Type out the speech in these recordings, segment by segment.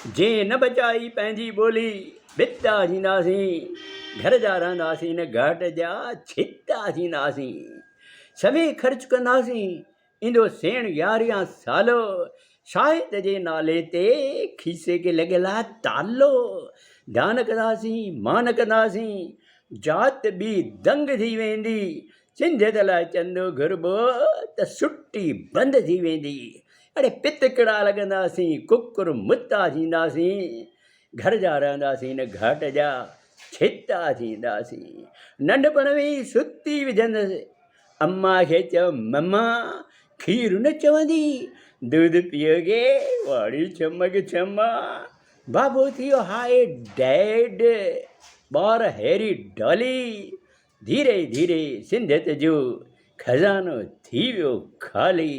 जे न बचाई पंहिंजी ॿोली भिता थींदासीं। घर जा रहंदासीं न घाट जा छिता थींदासीं। सभई ख़र्चु कंदासीं ईंदो सेण यारियां सालो। शाहिद जे नाले ते खीसे खे लॻियल आहे तालो। ध्यानु कंदासीं मान कंदासीं जात ॿी दंग थी वेंदी। सिंधियत लाइ चंदो घुरबो त सुटी बंदि थी वेंदी। अड़े पित किड़ा लॻंदासीं कुकुर मुता थींदासीं। घर जा रहंदासीं न घाट जा छिता थींदासीं। नंढपण में सुती विझंदसि अम्मा खे चयो मम्मा खीरु न चवंदी दूध पियोगे वाड़ी चमक छम्मा। बाबो थियो हाय डैड ॿार हैरी डॉली। धीरे धीरे सिंधियत जो खज़ानो थी वियो ख़ाली।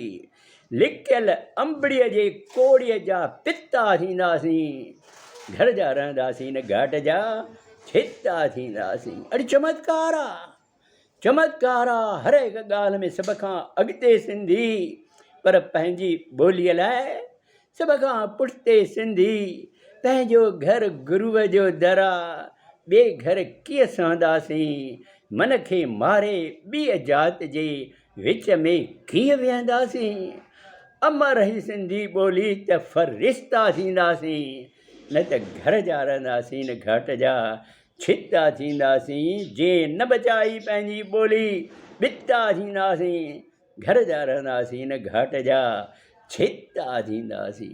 लिकियल अंबड़ीअ जे कोड़ीअ जा पिता थींदासीं। घर जा रहंदासीं न घाट जा छिता थींदासीं। अड़े चमत्कार आहे चमत्कार आहे हर हिकु ॻाल्हि में सभ खां अॻिते सिंधी। पर पंहिंजी ॿोलीअ लाइ सभ खां पुठिते सिंधी। पंहिंजो घर गुरूअ जो दर आहे ॿिए घर कीअं सहंदासीं। मन खे मारे ॿी जात जे विच में कीअं वेहंदासीं। अमर रही सिंधी ॿोली त फ़रिश्ता थींदासीं। न त घर जा रहंदासीं न घाट जा छिता थींदासीं। जे न बचाई पंहिंजी ॿोली भिता थींदासीं। घर जा रहंदासीं न घाट जा छिता थींदासीं।